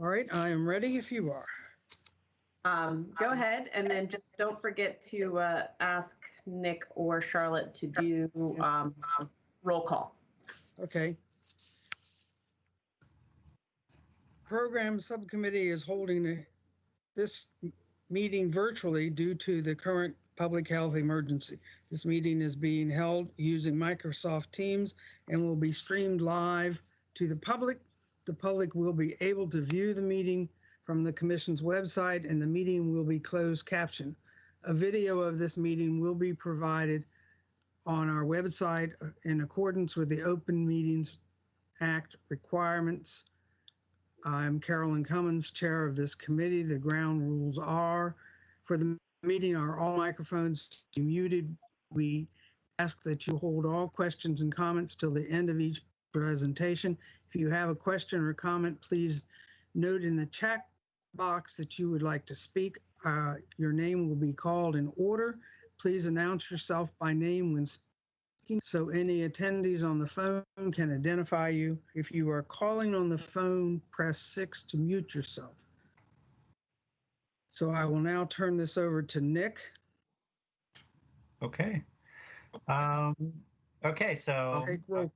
All right, I am ready if you are. Go ahead, and then just don't forget to ask Nick or Charlotte to do roll call. Okay. Program Subcommittee is holding this meeting virtually due to the current public health emergency. This meeting is being held using Microsoft Teams and will be streamed live to the public. The public will be able to view the meeting from the Commission's website, and the meeting will be closed captioned. A video of this meeting will be provided on our website in accordance with the Open Meetings Act requirements. I'm Carolyn Cummins, chair of this committee. The ground rules are, for the meeting, are all microphones muted. We ask that you hold all questions and comments till the end of each presentation. If you have a question or comment, please note in the chat box that you would like to speak. Your name will be called in order. Please announce yourself by name when speaking so any attendees on the phone can identify you. If you are calling on the phone, press 6 to mute yourself. So I will now turn this over to Nick. Okay. Okay, so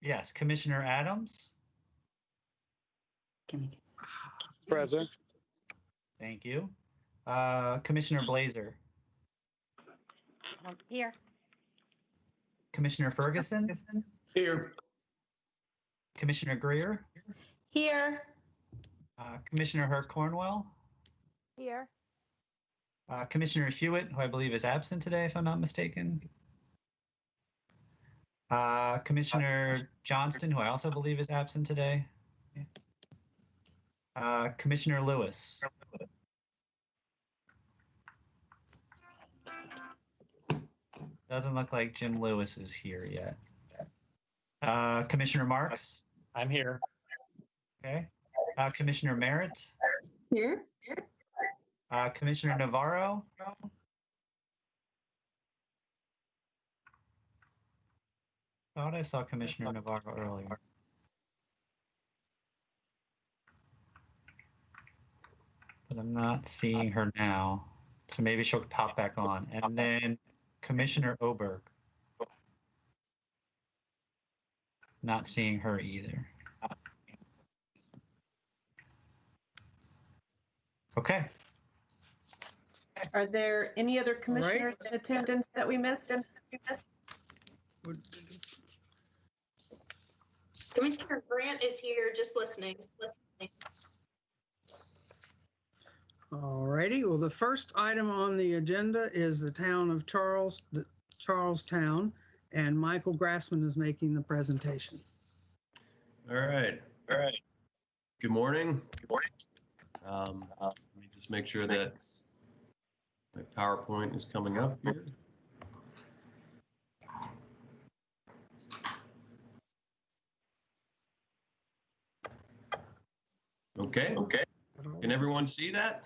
yes, Commissioner Adams. Present. Thank you. Commissioner Blazer. Here. Commissioner Ferguson. Here. Commissioner Greer. Here. Commissioner Hurt Cornwell. Here. Commissioner Hewitt, who I believe is absent today, if I'm not mistaken. Commissioner Johnston, who I also believe is absent today. Commissioner Lewis. Doesn't look like Jim Lewis is here yet. Commissioner Marks. I'm here. Okay. Commissioner Merritt. Here. Commissioner Navarro. Thought I saw Commissioner Navarro earlier. But I'm not seeing her now. So maybe she'll pop back on. And then Commissioner Oberg. Not seeing her either. Okay. Are there any other commissioners in attendance that we missed? Commissioner Grant is here, just listening. All righty. Well, the first item on the agenda is the town of Charlestown, and Michael Grassman is making the presentation. All right. Good morning. Let me just make sure that my PowerPoint is coming up here. Okay. Can everyone see that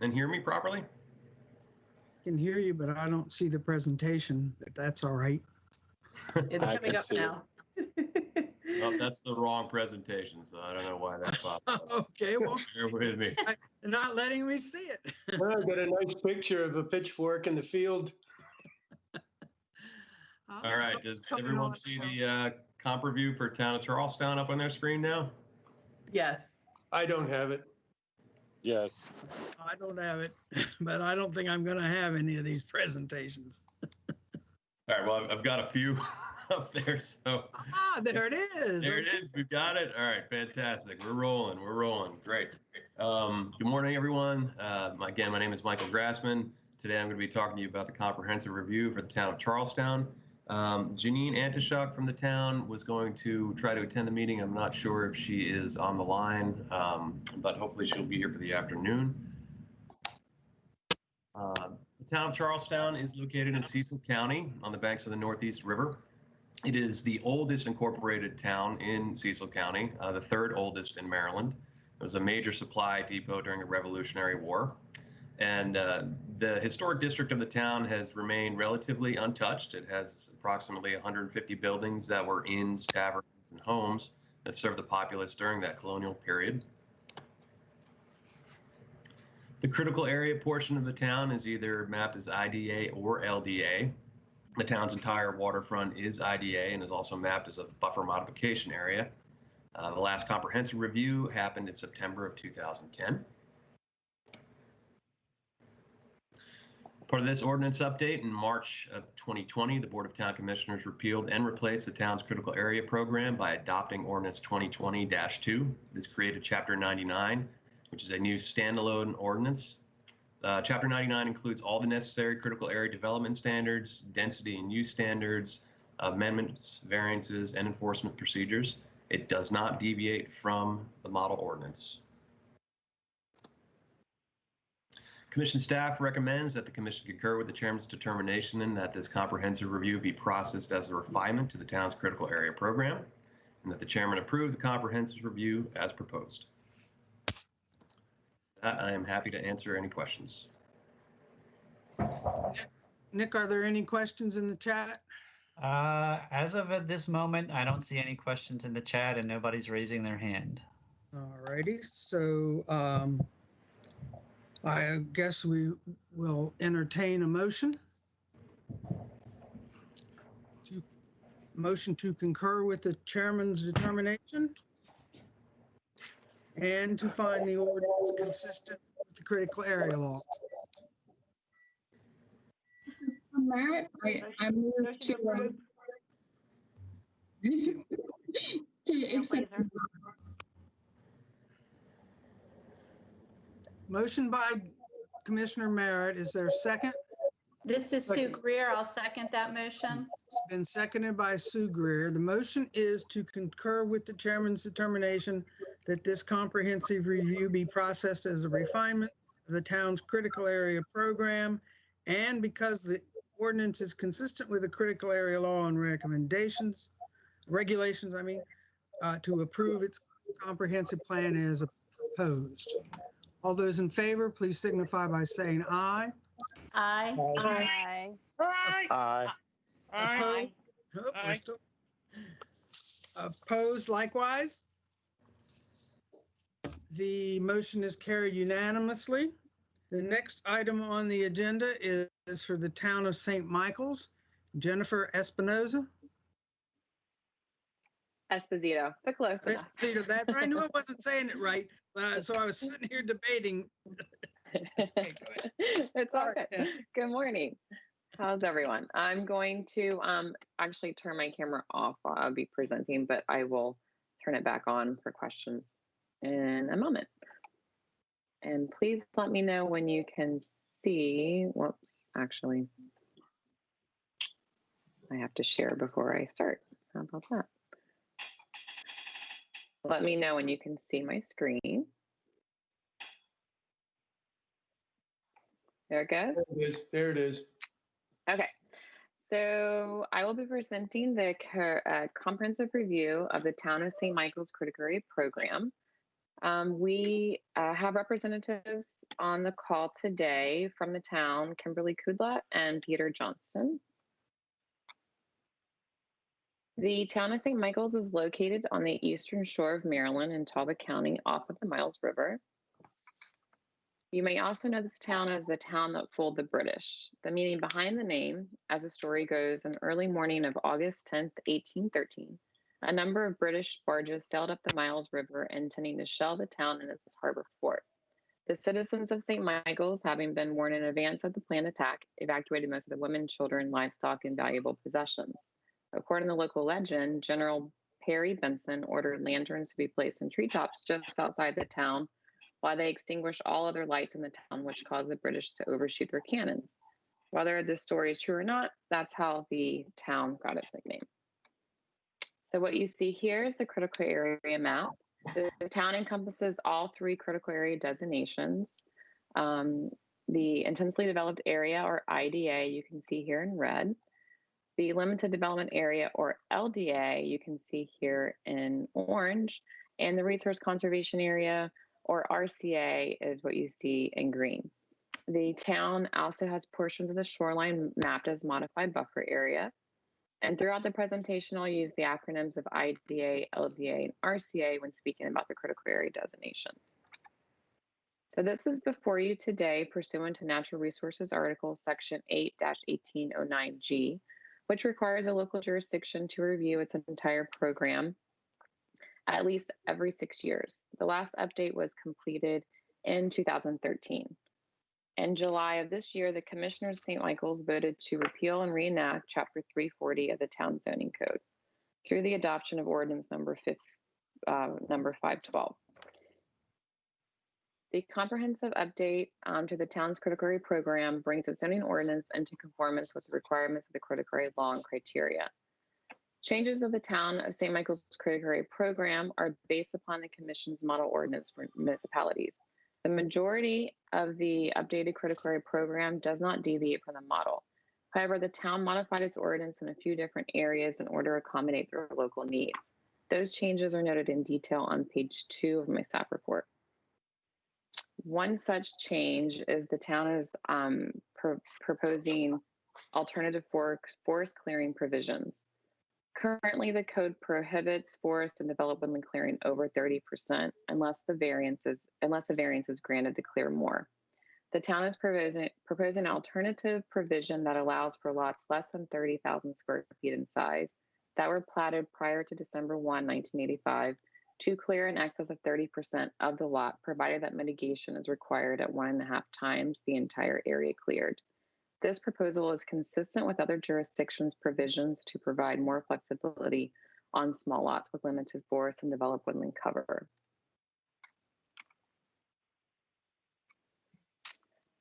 and hear me properly? I can hear you, but I don't see the presentation, if that's all right. It's coming up now. Oh, that's the wrong presentation, so I don't know why that popped up. Okay, well, Bear with me. you're not letting me see it. Well, I got a nice picture of a pitchfork in the field. All right, does everyone see the comp review for Town of Charlestown up on their screen now? Yes. I don't have it. Yes. I don't have it, but I don't think I'm going to have any of these presentations. All right, well, I've got a few up there, so. There it is. There it is, we've got it. All right, fantastic. We're rolling. Great. Good morning, everyone. Again, my name is Michael Grassman. Today I'm going to be talking to you about the comprehensive review for the town of Charlestown. Janine Antishuk from the town was going to try to attend the meeting. I'm not sure if she is on the line, but hopefully she'll be here for the afternoon. The town of Charlestown is located in Cecil County on the banks of the Northeast River. It is the oldest incorporated town in Cecil County, the third oldest in Maryland. It was a major supply depot during the Revolutionary War. And the historic district of the town has remained relatively untouched. It has approximately 150 buildings that were inns, taverns, and homes that served the populace during that colonial period. The critical area portion of the town is either mapped as IDA or LDA. The town's entire waterfront is IDA and is also mapped as a buffer modification area. The last comprehensive review happened in September of 2010. Part of this ordinance update, in March of 2020, the Board of Town Commissioners repealed and replaced the town's critical area program by adopting Ordinance 2020-2. This created Chapter 99, which is a new standalone ordinance. Chapter 99 includes all the necessary critical area development standards, density and use standards, amendments, variances, and enforcement procedures. It does not deviate from the model ordinance. Commission staff recommends that the commission concur with the chairman's determination and that this comprehensive review be processed as a refinement to the town's critical area program, and that the chairman approve the comprehensive review as proposed. That I am happy to answer any questions. Nick, are there any questions in the chat? As of this moment, I don't see any questions in the chat and nobody's raising their hand. All righty, so I guess we will entertain a motion. Motion to concur with the chairman's determination and to find the ordinance consistent with the critical area law. Merritt, I move to accept. Motion by Commissioner Merritt. Is there a second? This is Sue Greer. I'll second that motion. It's been seconded by Sue Greer. The motion is to concur with the chairman's determination that this comprehensive review be processed as a refinement of the town's critical area program. And because the ordinance is consistent with the critical area law and regulations, to approve its comprehensive plan as proposed. All those in favor, please signify by saying aye. Aye. Aye. Aye. Aye. Aye. Opposed likewise. The motion is carried unanimously. The next item on the agenda is for the town of St. Michael's. Jennifer Espinoza. Esposito, but close enough. Esposito, that, I knew I wasn't saying it right, so I was sitting here debating. Okay, go ahead. It's all good. Good morning. How's everyone? I'm going to actually turn my camera off while I'll be presenting, but I will turn it back on for questions in a moment. And please let me know when you can see. Whoops, actually, I have to share before I start. How about that? Let me know when you can see my screen. There it goes. There it is. There it is. Okay, so I will be presenting the comprehensive review of the Town of St. Michael's Critical Area Program. We have representatives on the call today from the town, Kimberly Kudla and Peter Johnston. The Town of St. Michael's is located on the eastern shore of Maryland in Talbot County off of the Miles River. You may also know this town as the town that fooled the British. The meaning behind the name, as the story goes, an early morning of August 10th, 1813, a number of British barges sailed up the Miles River intending to shell the town and its harbor fort. The citizens of St. Michael's, having been warned in advance of the planned attack, evacuated most of the women, children, livestock, and valuable possessions. According to local legend, General Perry Benson ordered lanterns to be placed in treetops just outside the town while they extinguished all other lights in the town, which caused the British to overshoot their cannons. Whether this story is true or not, that's how the town got its nickname. So what you see here is the critical area map. The town encompasses all three critical area designations. The intensely developed area, or IDA, you can see here in red. The limited development area, or LDA, you can see here in orange. And the resource conservation area, or RCA, is what you see in green. The town also has portions of the shoreline mapped as modified buffer area. And throughout the presentation, I'll use the acronyms of IDA, LDA, and RCA when speaking about the critical area designations. So this is before you today pursuant to Natural Resources Article Section 8-1809G, which requires a local jurisdiction to review its entire program at least every 6 years. The last update was completed in 2013. In July of this year, the Commissioners of St. Michael's voted to repeal and reenact Chapter 340 of the Town Zoning Code through the adoption of Ordinance number 512. The comprehensive update to the town's critical area program brings its zoning ordinance into conformance with the requirements of the critical area law and criteria. Changes of the Town of St. Michael's critical area program are based upon the Commission's model ordinance for municipalities. The majority of the updated critical area program does not deviate from the model. However, the town modified its ordinance in a few different areas in order to accommodate their local needs. Those changes are noted in detail on page 2 of my staff report. One such change is the town is proposing alternative forest clearing provisions. Currently, the code prohibits forest and development woodland clearing over 30% unless a variance is granted to clear more. The town is proposing an alternative provision that allows for lots less than 30,000 square feet in size that were platted prior to December 1, 1985, to clear in excess of 30% of the lot, provided that mitigation is required at 1.5 times the entire area cleared. This proposal is consistent with other jurisdictions' provisions to provide more flexibility on small lots with limited forest and developed woodland cover.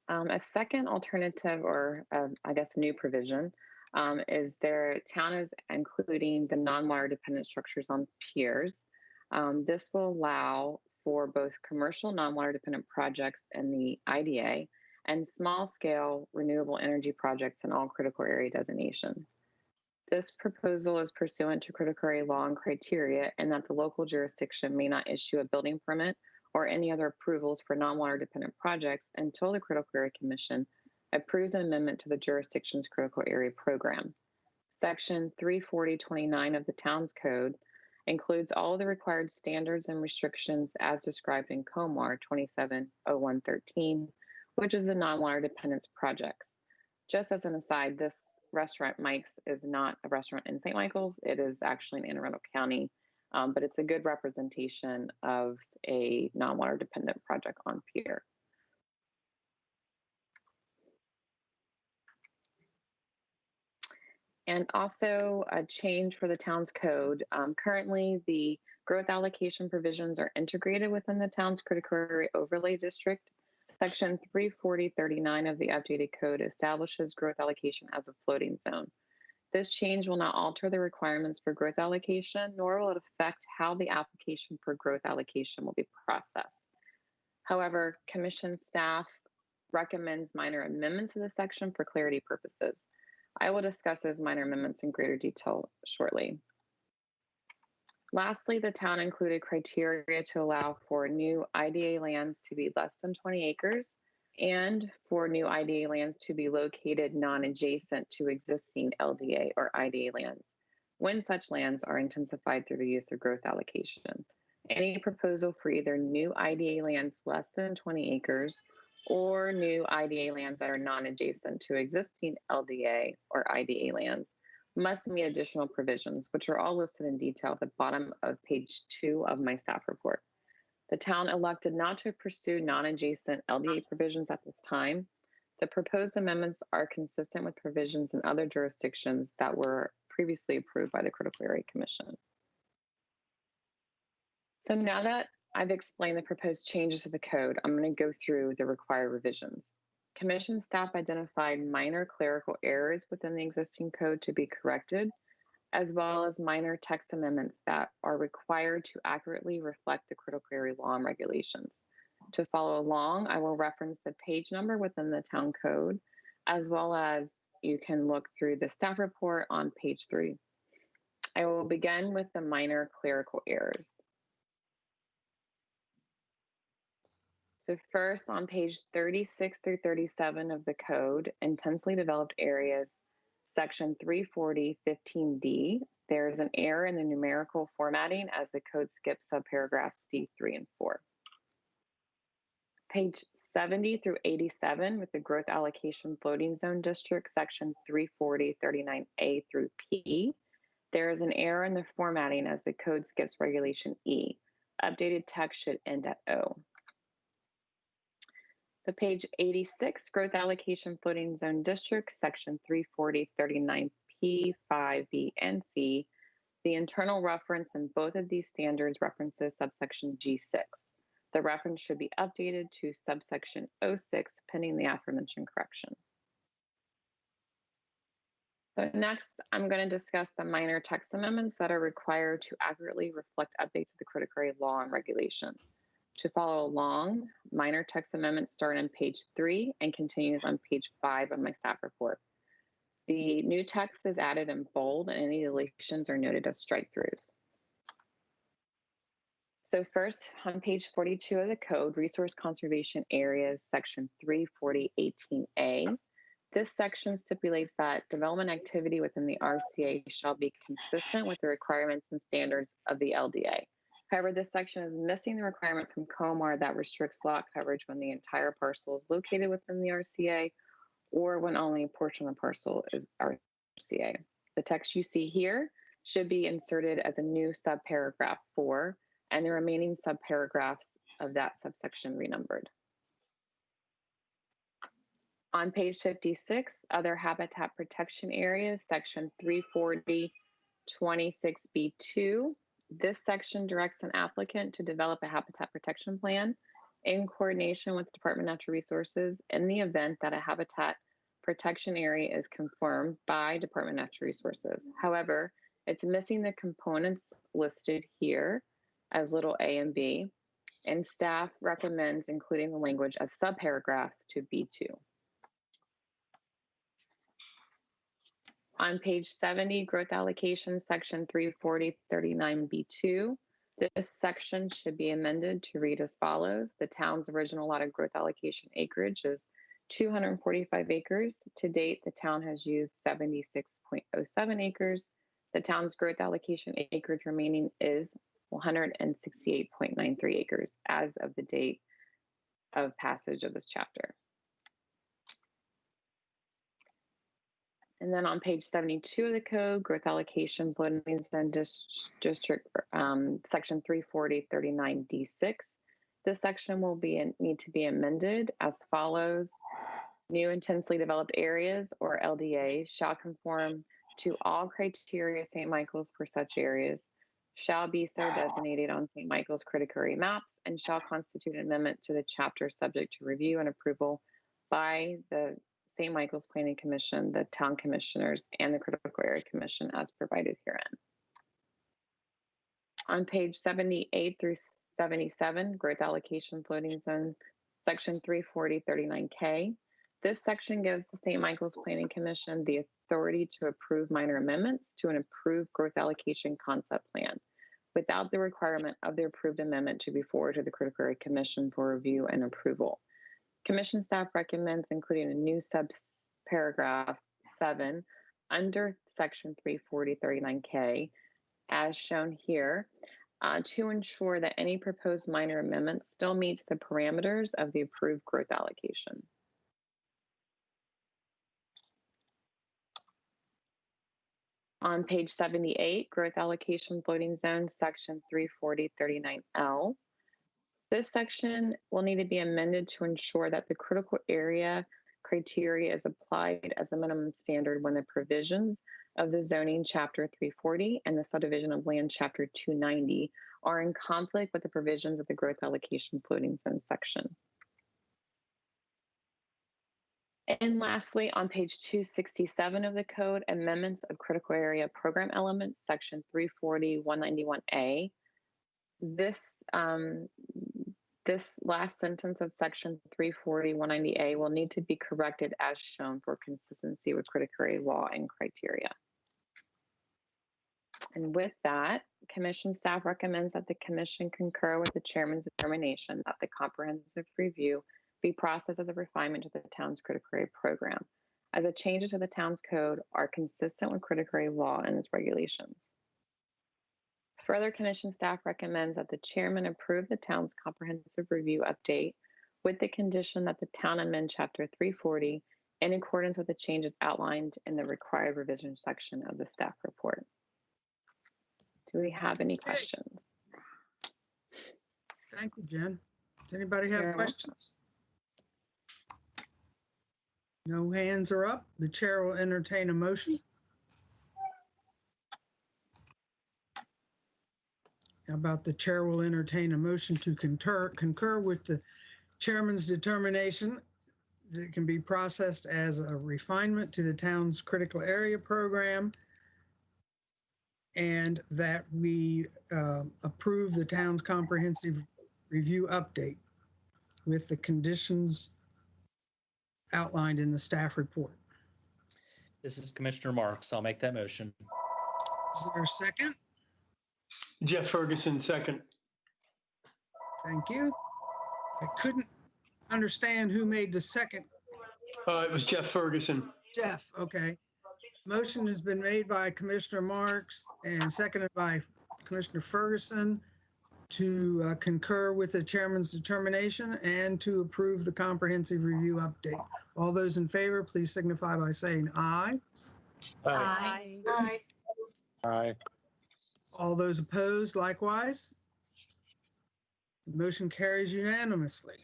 A second alternative, or I guess new provision, is their town is including the non-water dependent structures on piers. This will allow for both commercial non-water dependent projects in the IDA and small-scale renewable energy projects in all critical area designation. This proposal is pursuant to critical area law and criteria, and that the local jurisdiction may not issue a building permit or any other approvals for non-water dependent projects until the Critical Area Commission approves an amendment to the jurisdiction's critical area program. Section 340.29 of the town's code includes all of the required standards and restrictions as described in COMAR 270113, which is the non-water dependence projects. Just as an aside, this restaurant, Mike's, is not a restaurant in St. Michael's. It is actually in Anne Arundel County, but it's a good representation of a non-water dependent project on pier. And also a change for the town's code. Currently, the growth allocation provisions are integrated within the town's critical area overlay district. Section 340.39 of the updated code establishes growth allocation as a floating zone. This change will not alter the requirements for growth allocation, nor will it affect how the application for growth allocation will be processed. However, Commission staff recommends minor amendments to the section for clarity purposes. I will discuss those minor amendments in greater detail shortly. Lastly, the town included criteria to allow for new IDA lands to be less than 20 acres and for new IDA lands to be located non-adjacent to existing LDA or IDA lands when such lands are intensified through the use of growth allocation. Any proposal for either new IDA lands less than 20 acres or new IDA lands that are non-adjacent to existing LDA or IDA lands must meet additional provisions, which are all listed in detail at the bottom of page 2 of my staff report. The town elected not to pursue non-adjacent LDA provisions at this time. The proposed amendments are consistent with provisions in other jurisdictions that were previously approved by the Critical Area Commission. So now that I've explained the proposed changes to the code, I'm going to go through the required revisions. Commission staff identified minor clerical errors within the existing code to be corrected, as well as minor text amendments that are required to accurately reflect the critical area law and regulations. To follow along, I will reference the page number within the town code, as well as you can look through the staff report on page 3. I will begin with the minor clerical errors. So first, on page 36 through 37 of the code, intensely developed areas, section 340.15D, there is an error in the numerical formatting as the code skips subparagraphs D, 3, and 4. Page 70 through 87 with the growth allocation floating zone district, section 340, 39A through P. There is an error in the formatting as the code skips regulation E. Updated text should end at O. So page 86, growth allocation floating zone district, section 340, 39P, 5B, and C. The internal reference in both of these standards references subsection G6. The reference should be updated to subsection 06 pending the aforementioned correction. So next, I'm going to discuss the minor text amendments that are required to accurately reflect updates to the critical area law and regulation. To follow along, minor text amendments start on page 3 and continues on page 5 of my staff report. The new text is added in bold and any deletions are noted as strike-throughs. So first, on page 42 of the code, Resource Conservation Areas, section 340.18a. This section stipulates that development activity within the RCA shall be consistent with the requirements and standards of the LDA. However, this section is missing the requirement from COMAR that restricts lot coverage when the entire parcel is located within the RCA or when only a portion of the parcel is RCA. The text you see here should be inserted as a new subparagraph 4 and the remaining subparagraphs of that subsection renumbered. On page 56, other habitat protection areas, section 340.26b2. This section directs an applicant to develop a habitat protection plan in coordination with the Department of Natural Resources in the event that a habitat protection area is confirmed by Department of Natural Resources. However, it's missing the components listed here as little a and b, and staff recommends including the language as subparagraphs to B2. On page 70, growth allocation, section 340.39b2. This section should be amended to read as follows. The town's original allotted growth allocation acreage is 245 acres. To date, the town has used 76.07 acres. The town's growth allocation acreage remaining is 168.93 acres as of the date of passage of this chapter. And then on page 72 of the code, growth allocation floating zone district, section 340.39d6. This section will need to be amended as follows. New intensely developed areas, or LDA, shall conform to all criteria St. Michael's for such areas, shall be so designated on St. Michael's critical area maps, and shall constitute an amendment to the chapter subject to review and approval by the St. Michael's Planning Commission, the Town Commissioners, and the Critical Area Commission as provided herein. On page 78 through 77, growth allocation floating zone, section 340.39k. This section gives the St. Michael's Planning Commission the authority to approve minor amendments to an approved growth allocation concept plan without the requirement of the approved amendment to be forwarded to the Critical Area Commission for review and approval. Commission staff recommends including a new subparagraph 7 under section 340.39k as shown here to ensure that any proposed minor amendment still meets the parameters of the approved growth allocation. On page 78, growth allocation floating zone, section 340.39L. This section will need to be amended to ensure that the critical area criteria is applied as a minimum standard when the provisions of the zoning chapter 340 and the subdivision of land chapter 290 are in conflict with the provisions of the growth allocation floating zone section. And lastly, on page 267 of the code, amendments of critical area program elements, section 340.191A. This last sentence of section 340.190A will need to be corrected as shown for consistency with critical area law and criteria. And with that, commission staff recommends that the commission concur with the chairman's determination that the comprehensive review be processed as a refinement to the town's critical area program, as the changes to the town's code are consistent with critical area law and its regulations. Further, commission staff recommends that the chairman approve the town's comprehensive review update with the condition that the town amend Chapter 340 in accordance with the changes outlined in the required revision section of the staff report. Do we have any questions? Thank you, Jen. Does anybody have You're questions? No hands are up. The chair will entertain a motion. How about the chair will entertain a motion to concur with the chairman's determination that it can be processed as a refinement to the town's critical area program, and that we approve the town's comprehensive review update with the conditions outlined in the staff report. This is Commissioner Marks. I'll make that motion. Is there a second? Jeff Ferguson, second. Thank you. I couldn't understand who made the second. It was Jeff Ferguson. Jeff, okay. Motion has been made by Commissioner Marks and seconded by Commissioner Ferguson to concur with the chairman's determination and to approve the comprehensive review update. All those in favor, please signify by saying aye. Aye. Aye. Aye. All those opposed, likewise. The motion carries unanimously.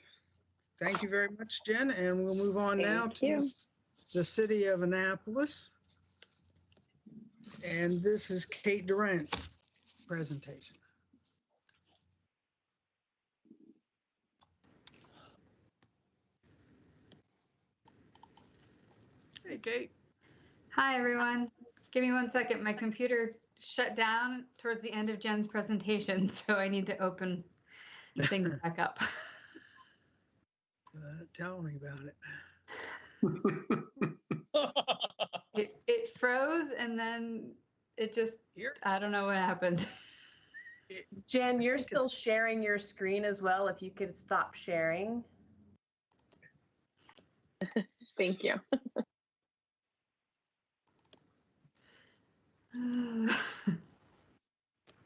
Thank you very much, Jen, and we'll move on now Thank to you. the city of Annapolis. And this is Kate Durant's presentation. Hey, Kate. Hi, everyone. Give me 1 second. My computer shut down towards the end of Jen's presentation, so I need to open things back up. Tell me about it. It froze, and then it just, I don't know what happened. Jen, you're still sharing your screen as well. If you could stop sharing. Thank you.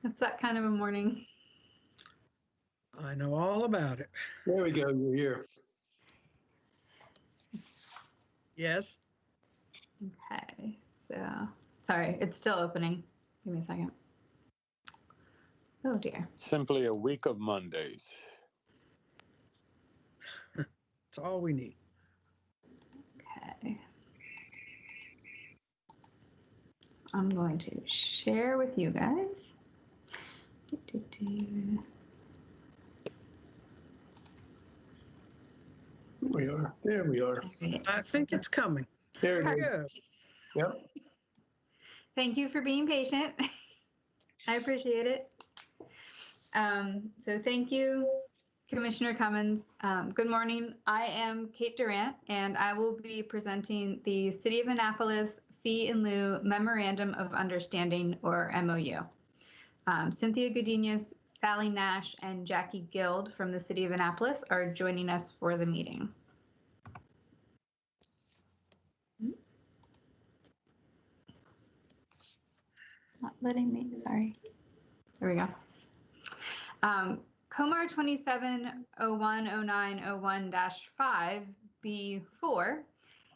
It's that kind of a morning. I know all about it. There we go, you're here. Yes. Okay, so, sorry, it's still opening. Give me a second. Oh dear. Simply a week of Mondays. It's all we need. Okay. I'm going to share with you guys. We are. There we are. I think it's coming. There There it we is. go. Yep. Thank you for being patient. I appreciate it. So thank you, Commissioner Cummins. Good morning. I am Kate Durant, and I will be presenting the City of Annapolis Fee in Lieu Memorandum of Understanding, or MOU. Cynthia Godinez, Sally Nash, and Jackie Guild from the City of Annapolis are joining us for the meeting. Not letting me, sorry. There we go. Comar 27010901-5B4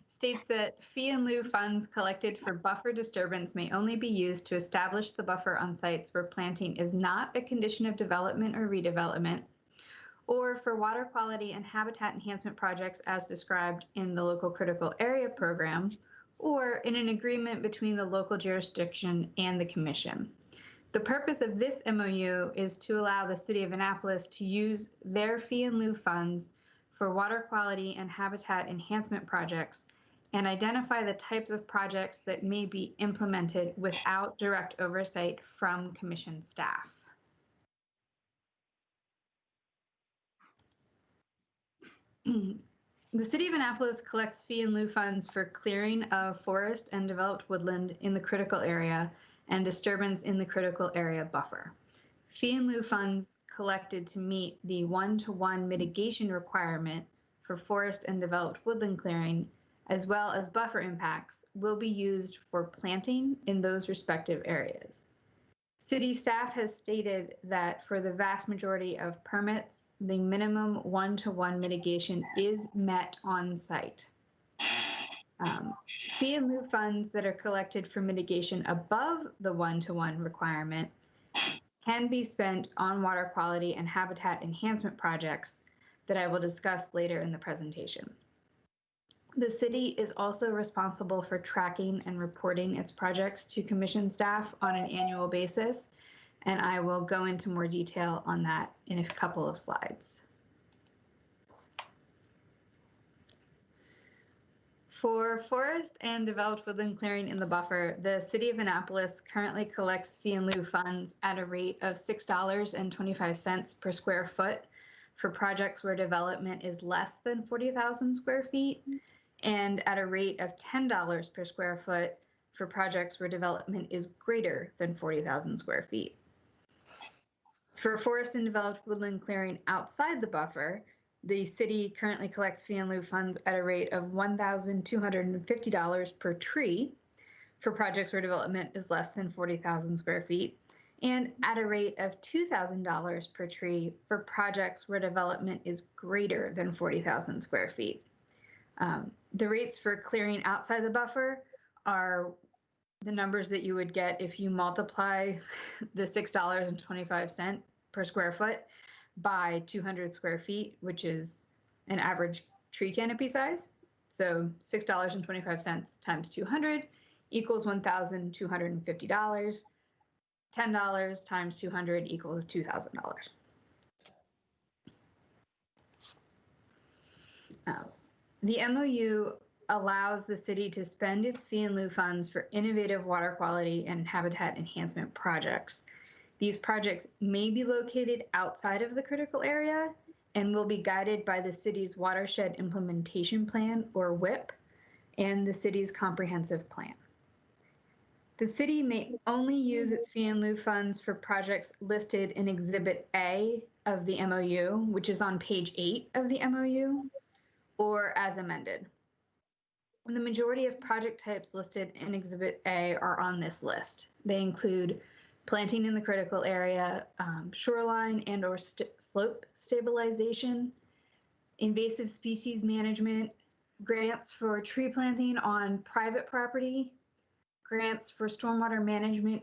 states that fee in lieu funds collected for buffer disturbance may only be used to establish the buffer on sites where planting is not a condition of development or redevelopment, or for water quality and habitat enhancement projects as described in the local critical area program, or in an agreement between the local jurisdiction and the commission. The purpose of this MOU is to allow the City of Annapolis to use their fee in lieu funds for water quality and habitat enhancement projects and identify the types of projects that may be implemented without direct oversight from commission staff. The City of Annapolis collects fee in lieu funds for clearing of forest and developed woodland in the critical area and disturbance in the critical area buffer. Fee in lieu funds collected to meet the 1-to-1 mitigation requirement for forest and developed woodland clearing, as well as buffer impacts, will be used for planting in those respective areas. City staff has stated that for the vast majority of permits, the minimum one-to-one mitigation is met on site. Fee in lieu funds that are collected for mitigation above the one-to-one requirement can be spent on water quality and habitat enhancement projects that I will discuss later in the presentation. The city is also responsible for tracking and reporting its projects to commission staff on an annual basis, and I will go into more detail on that in a couple of slides. For forest and developed woodland clearing in the buffer, the City of Annapolis currently collects fee in lieu funds at a rate of $6.25 per square foot for projects where development is less than 40,000 square feet, and at a rate of $10 per square foot for projects where development is greater than 40,000 square feet. For forest and developed woodland clearing outside the buffer, the city currently collects fee in lieu funds at a rate of $1,250 per tree for projects where development is less than 40,000 square feet, and at a rate of $2,000 per tree for projects where development is greater than 40,000 square feet. The rates for clearing outside the buffer are the numbers that you would get if you multiply the $6.25 per square foot by 200 square feet, which is an average tree canopy size. So $6.25 times 200 equals $1,250. $10 times 200 equals $2,000. The MOU allows the city to spend its fee in lieu funds for innovative water quality and habitat enhancement projects. These projects may be located outside of the critical area and will be guided by the city's Watershed Implementation Plan, or WIP, and the city's comprehensive plan. The city may only use its fee in lieu funds for projects listed in Exhibit A of the MOU, which is on page 8 of the MOU, or as amended. The majority of project types listed in Exhibit A are on this list. They include planting in the critical area, shoreline and or slope stabilization, invasive species management, grants for tree planting on private property, grants for stormwater management,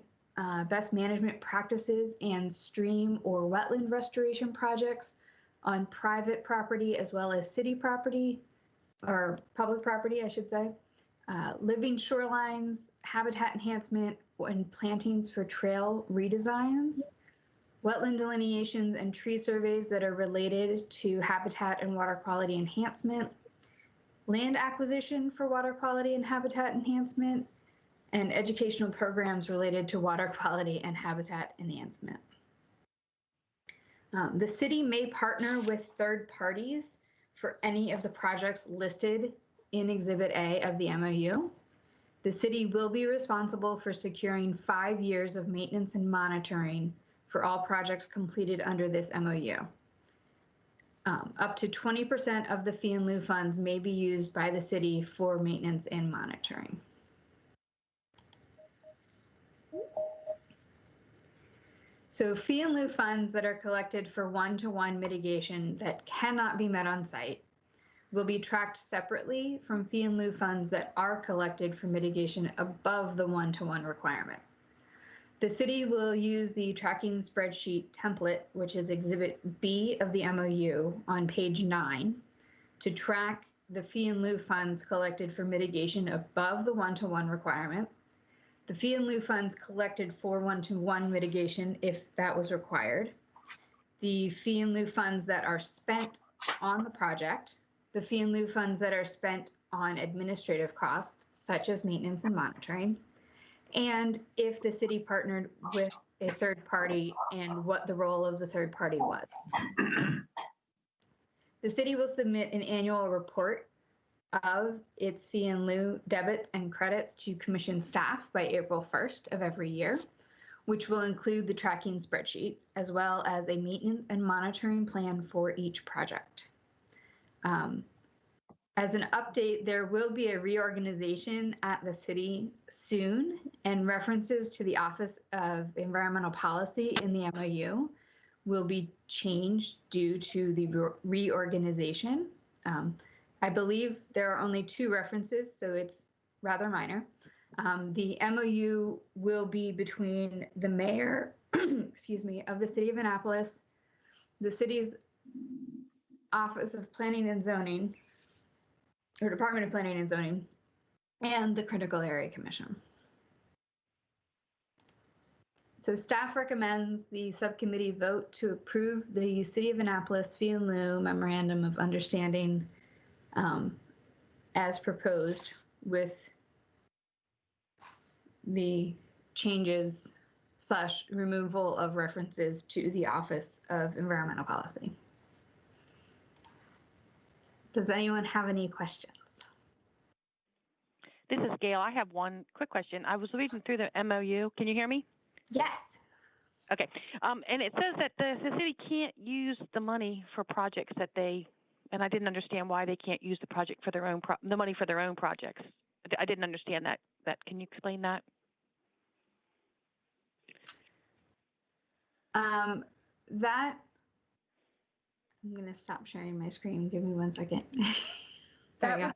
best management practices, and stream or wetland restoration projects on private property as well as city property, or public property, I should say, living shorelines, habitat enhancement, and plantings for trail redesigns, wetland delineations and tree surveys that are related to habitat and water quality enhancement, land acquisition for water quality and habitat enhancement, and educational programs related to water quality and habitat enhancement. The city may partner with third parties for any of the projects listed in Exhibit A of the MOU. The city will be responsible for securing 5 years of maintenance and monitoring for all projects completed under this MOU. Up to 20% of the fee in lieu funds may be used by the city for maintenance and monitoring. So fee in lieu funds that are collected for one-to-one mitigation that cannot be met on site will be tracked separately from fee in lieu funds that are collected for mitigation above the one-to-one requirement. The city will use the tracking spreadsheet template, which is Exhibit B of the MOU on page 9, to track the fee in lieu funds collected for mitigation above the one-to-one requirement, the fee in lieu funds collected for one-to-one mitigation if that was required, the fee in lieu funds that are spent on the project, the fee in lieu funds that are spent on administrative costs, such as maintenance and monitoring, and if the city partnered with a third party and what the role of the third party was. The city will submit an annual report of its fee in lieu debits and credits to commission staff by April 1st of every year, which will include the tracking spreadsheet, as well as a maintenance and monitoring plan for each project. As an update, there will be a reorganization at the city soon, and references to the Office of Environmental Policy in the MOU will be changed due to the reorganization. I believe there are only 2 references, so it's rather minor. The MOU will be between the mayor, excuse me, of the city of Annapolis, the city's Office of Planning and Zoning, or Department of Planning and Zoning, and the Critical Area Commission. So staff recommends the subcommittee vote to approve the City of Annapolis fee in lieu memorandum of understanding as proposed, with the changes / removal of references to the Office of Environmental Policy. Does anyone have any questions? This is Gail. I have one quick question. I was reading through the MOU. Can you hear me? Yes. Okay. And it says that the city can't use the money for projects that they, and I didn't understand why they can't use the project for their own, the money for their own projects. I didn't understand that. Can you explain that? That, I'm going to stop sharing my screen. Give me 1 second. There we go.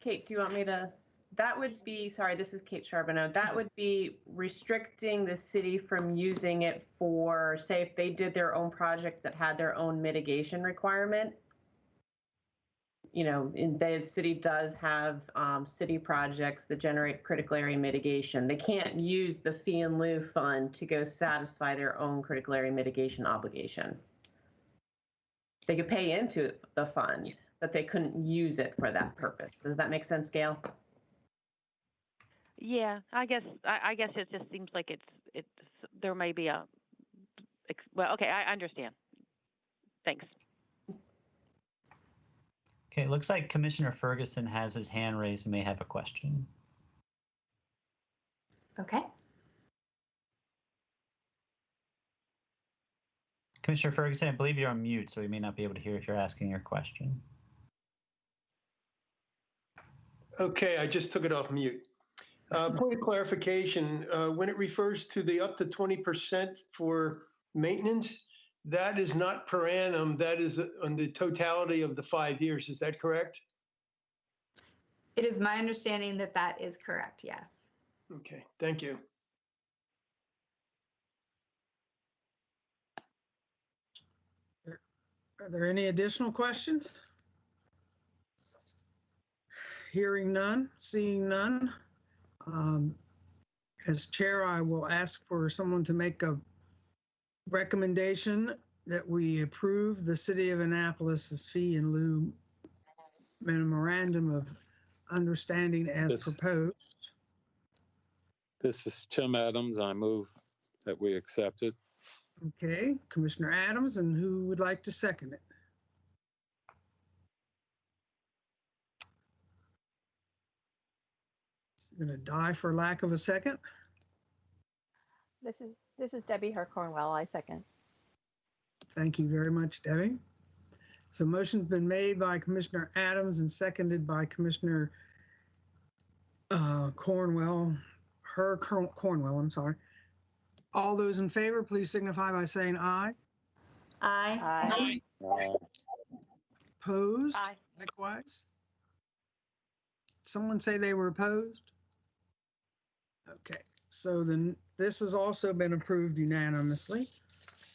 Kate, do you want me to? That would be, sorry, this is Kate Charbonneau. That would be restricting the city from using it for, say, if they did their own project that had their own mitigation requirement. You know, the city does have city projects that generate critical area mitigation. They can't use the fee in lieu fund to go satisfy their own critical area mitigation obligation. They could pay into the fund, but they couldn't use it for that purpose. Does that make sense, Gail? Yeah, I guess it just seems like it's there may be a, well, okay, I understand. Thanks. Okay, it looks like Commissioner Ferguson has his hand raised and may have a question. Okay. Commissioner Ferguson, I believe you're on mute, so we may not be able to hear if you're asking your question. Okay, I just took it off mute. Point of clarification, when it refers to the up to 20% for maintenance, that is not per annum, that is on the totality of the 5 years. Is that correct? It is my understanding that that is correct, yes. Okay, thank you. Are there any additional questions? Hearing none, seeing none. As chair, I will ask for someone to make a recommendation that we approve the City of Annapolis's fee in lieu memorandum of understanding as proposed. This is Tim Adams. I move that we accept it. Okay, Commissioner Adams, and who would like to second it? It's gonna die for lack of a second. This is Debbie Cornwell. I second. Thank you very much, Debbie. So motion's been made by Commissioner Adams and seconded by Commissioner Cornwell, Cornwell, I'm sorry. All those in favor, please signify by saying aye. Aye. Aye. Opposed? Aye. Likewise. Someone say they were opposed? Okay, so then this has also been approved unanimously.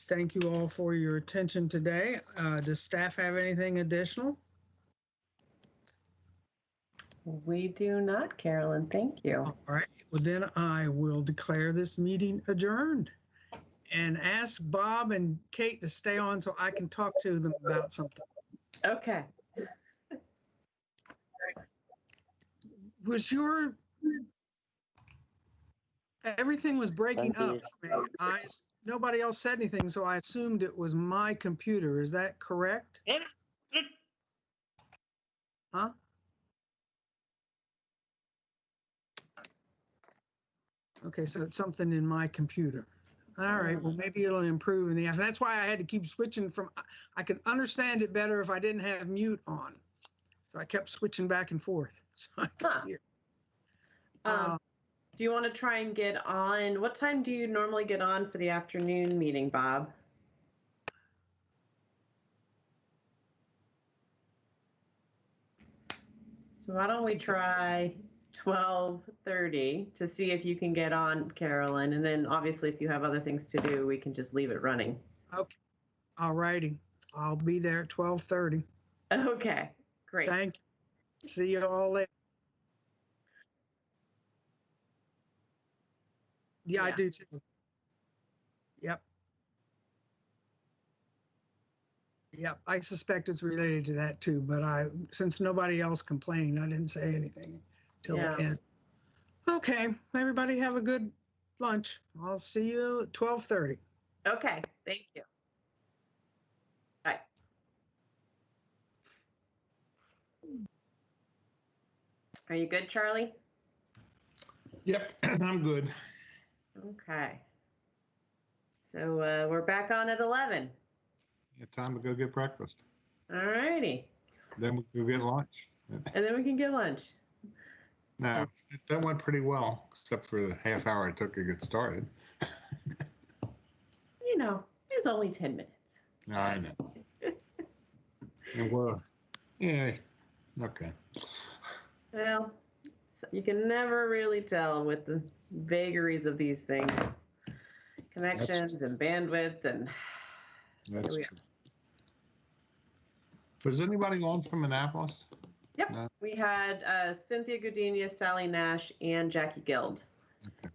Thank you all for your attention today. Does staff have anything additional? We do not, Carolyn. Thank you. All right, well then I will declare this meeting adjourned and ask Bob and Kate to stay on so I can talk to them about something. Okay. Was your, everything was breaking up for me. Nobody else said anything, so I assumed it was my computer. Is that correct? Huh? Okay, so it's something in my computer. All right, well, maybe it'll improve in the afternoon. That's why I had to keep switching from, I could understand it better if I didn't have mute on. So I kept switching back and forth. So I could Huh. hear. Do you want to try and get on? What time do you normally get on for the afternoon meeting, Bob? So why don't we try 12:30 to see if you can get on, Carolyn, and then obviously if you have other things to do, we can just leave it running. Okay. All righty. I'll be there at 12:30. Okay, great. Thank you. See you all later. Yeah, I do too. Yep. Yep. I suspect it's related to that too, but since nobody else complained, I didn't say anything till the end. Okay. Everybody have a good lunch. I'll see you at 12:30. Okay, thank you. Bye. Are you good, Charlie? Yep, I'm good. Okay. So we're back on at 11. It's time to go get breakfast. All righty. Then we go get lunch. And then we can get lunch. No, that went pretty well, except for the half hour it took to get started. You know, there's only 10 minutes. No, I know. And yeah, okay. Well, so you can never really tell with the vagaries of these things. Connections and bandwidth and That's true. Was anybody on from Annapolis? Yep. No. We had Cynthia Gudenia, Sally Nash, and Jackie Guild. Okay.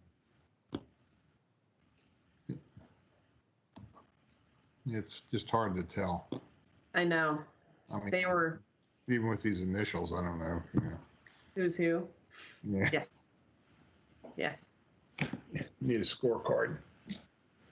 It's just hard to tell. I know. I mean, they were. Even with these initials, I don't know. Yeah. Who's who? Yeah. Yes. Yes. Need a scorecard.